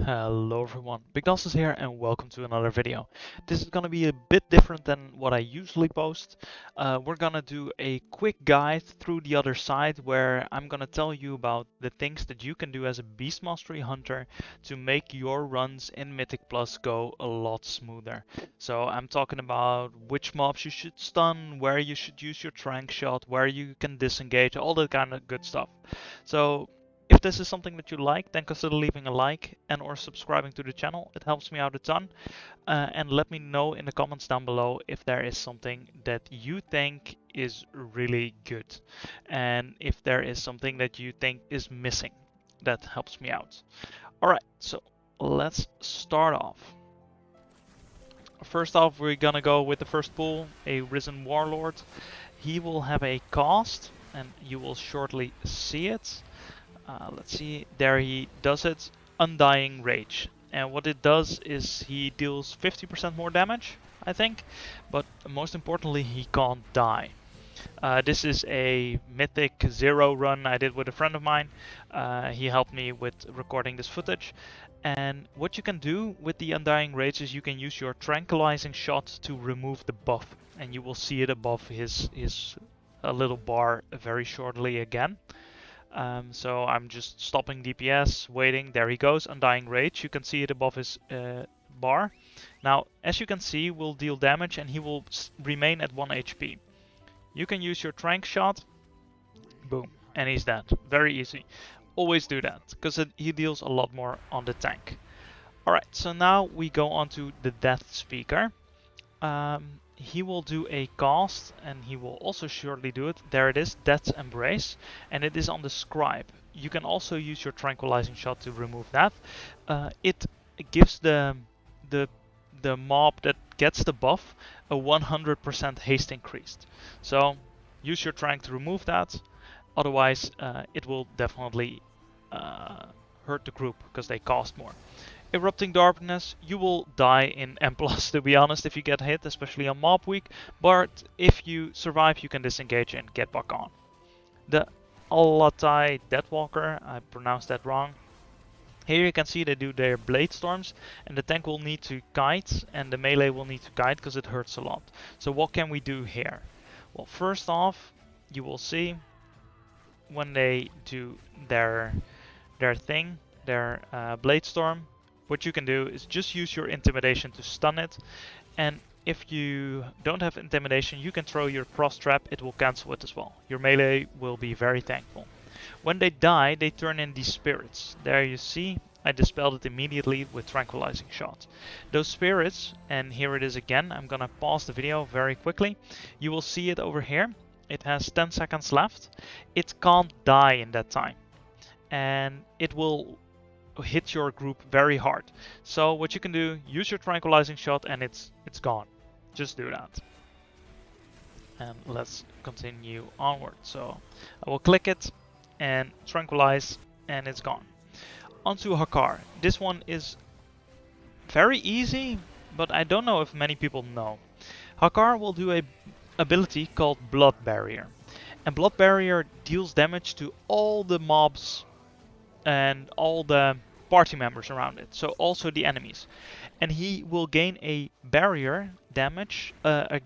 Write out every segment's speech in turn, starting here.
Hello everyone, Bignos is here and welcome to another video. This is gonna be a bit different than what I usually post. We're gonna do a quick guide through the other side where I'm gonna tell you about the things that you can do as a Beast Mastery Hunter to make your runs in Mythic Plus go a lot smoother. So I'm talking about which mobs you should stun, where you should use your trank shot, where you can disengage, all that kind of good stuff. So if this is something that you like, then consider leaving a like and or subscribing to the channel. It helps me out a ton. And let me know in the comments down below if there is something that you think is really good. And if there is something that you think is missing. That helps me out. Alright, so let's start off. First off, we're gonna go with the first pool, a Risen Warlord. He will have a cost, and you will shortly see it. Let's see, there he does it, Undying Rage. And what it does is he deals 50% more damage, I think, but most importantly he can't die. This is a mythic 0 run I did with a friend of mine. He helped me with recording this footage. And what you can do with the Undying Rage is you can use your tranquilizing shot to remove the buff. And you will see it above his little bar very shortly again. So I'm just stopping DPS, waiting. There he goes, Undying Rage. You can see it above his bar. Now, as you can see, will deal damage and he will remain at 1 HP. You can use your trank shot. Boom, and he's dead. Very easy. Always do that, because he deals a lot more on the tank. Alright, so now we go on to the Death Speaker. He will do a cast, and he will also surely do it. There it is, Death's Embrace, and it is on the Scribe. You can also use your Tranquilizing Shot to remove that. It gives the mob that gets the buff a 100% haste increased. So use your Trank to remove that. Otherwise, it will definitely hurt the group because they cost more. Erupting Darkness, you will die in M+, to be honest, if you get hit, especially on Mob Week, but if you survive, you can disengage and get back on. The Alatai Deathwalker, I pronounced that wrong. Here you can see they do their Blade Storms, and the tank will need to kite, and the melee will need to kite because it hurts a lot. So what can we do here? Well, first off, you will see when they do their thing, their Blade Storm, what you can do is just use your Intimidation to stun it, and if you don't have Intimidation, you can throw your Cross Trap, it will cancel it as well. Your melee will be very thankful. When they die, they turn in these spirits. There you see, I dispelled it immediately with Tranquilizing Shot. Those spirits, and here it is again, I'm gonna pause the video very quickly. You will see it over here. It has 10 seconds left. It can't die in that time. And it will hit your group very hard. So what you can do, use your Tranquilizing Shot and it's gone. Just do that. And let's continue onward. So I will click it and tranquilize and it's gone. Onto Hakar. This one is very easy, but I don't know if many people know. Hakar will do a ability called Blood Barrier. And Blood Barrier deals damage to all the mobs and all the party members around it, so also the enemies. And he will gain a barrier damage, a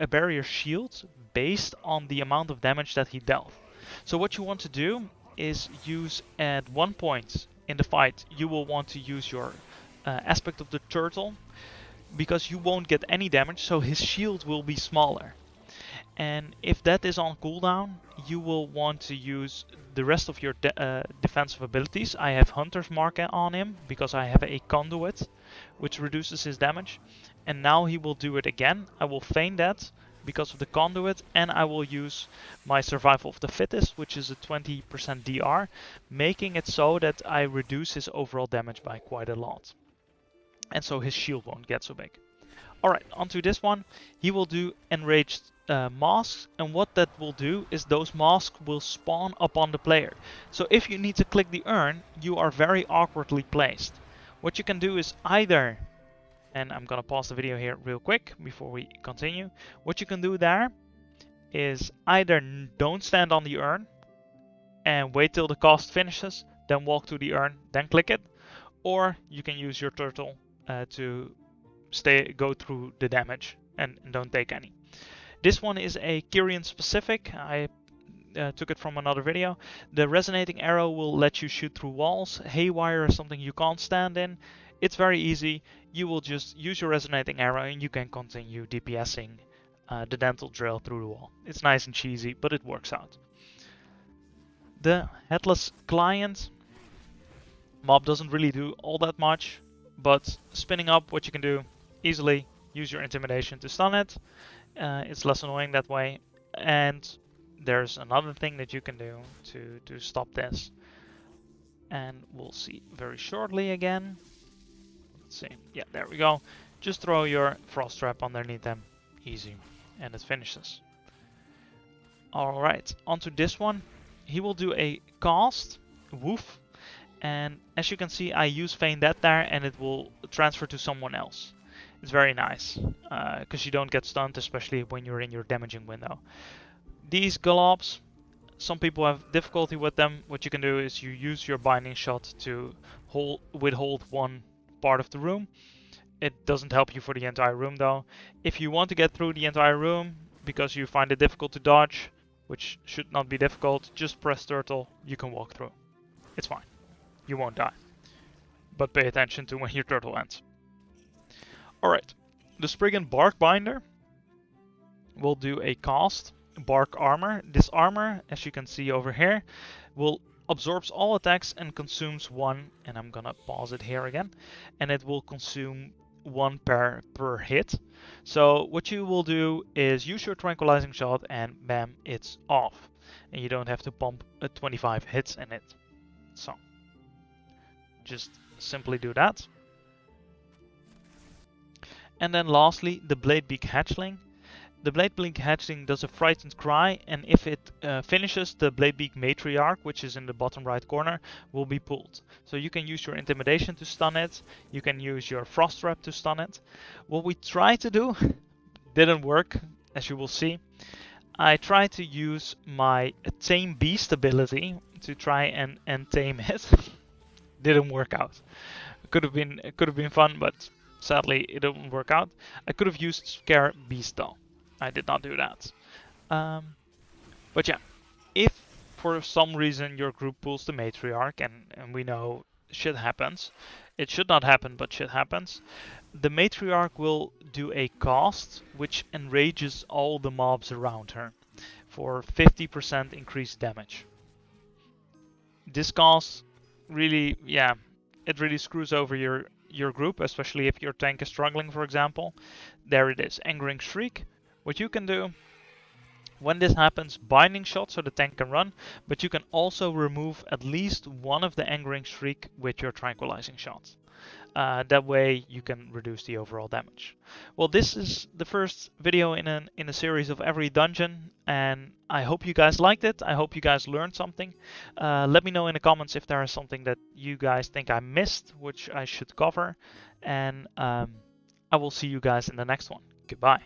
barrier shield based on the amount of damage that he dealt. So what you want to do is use at one point in the fight, you will want to use your aspect of the turtle, because you won't get any damage, so his shield will be smaller. And if that is on cooldown, you will want to use the rest of your defensive abilities. I have Hunter's Mark on him because I have a conduit, which reduces his damage. And now he will do it again. I will feign that because of the conduit, and I will use my Survival of the Fittest, which is a 20% DR, making it so that I reduce his overall damage by quite a lot. And so his shield won't get so big. Alright, onto this one. He will do Enraged masks, and what that will do is those masks will spawn upon the player. So if you need to click the urn, you are very awkwardly placed. What you can do is either, and I'm gonna pause the video here real quick before we continue. What you can do there is either don't stand on the urn and wait till the cast finishes, then walk to the urn, then click it. or you can use your turtle to go through the damage and don't take any. This one is a Kyrian specific. I took it from another video. The resonating arrow will let you shoot through walls. Haywire is something you can't stand in. It's very easy. You will just use your resonating arrow and you can continue DPSing the dental drill through the wall. It's nice and cheesy, but it works out. The headless client mob doesn't really do all that much, but spinning up, what you can do easily, use your intimidation to stun it. It's less annoying that way. And there's another thing that you can do to stop this. And we'll see very shortly again. Let's see. Yeah, there we go. Just throw your frost trap underneath them. Easy. And it finishes. Alright, onto this one. He will do a cast. Woof. And as you can see, I use Feign Death there and it will transfer to someone else. It's very nice, because you don't get stunned, especially when you're in your damaging window. These Gallops, some people have difficulty with them. What you can do is you use your binding shot to withhold one part of the room. It doesn't help you for the entire room though. If you want to get through the entire room because you find it difficult to dodge, which should not be difficult, just press turtle, you can walk through. It's fine. You won't die. But pay attention to when your turtle ends. Alright, the Spriggan Bark Binder will do a cast, Bark Armor. This armor, as you can see over here, will absorbs all attacks and consumes one, and I'm gonna pause it here again, and it will consume one per hit. So what you will do is use your tranquilizing shot and bam, it's off. And you don't have to pump 25 hits in it. So, just simply do that. And then lastly, the Bladebeak Hatchling. The Bladebeak Hatchling does a frightened cry, and if it finishes, the Bladebeak Matriarch, which is in the bottom right corner, will be pulled. So you can use your intimidation to stun it, you can use your frost trap to stun it. What we tried to do didn't work, as you will see. I tried to use my Tame Beast ability to try and tame it. Didn't work out. It could have been fun, but sadly it didn't work out. I could have used Scare Beast though. I did not do that. But yeah, if for some reason your group pulls the Matriarch, and we know shit happens, it should not happen, but shit happens, the Matriarch will do a cast which enrages all the mobs around her for 50% increased damage. This cast really, yeah, it really screws over your group, especially if your tank is struggling, for example. There it is, Angering Shriek. What you can do when this happens, binding shot so the tank can run, but you can also remove at least one of the Angering Shriek with your tranquilizing shot. That way you can reduce the overall damage. Well, this is the first video in a series of every dungeon, and I hope you guys liked it. I hope you guys learned something. Let me know in the comments if there is something that you guys think I missed, which I should cover, and I will see you guys in the next one. Goodbye.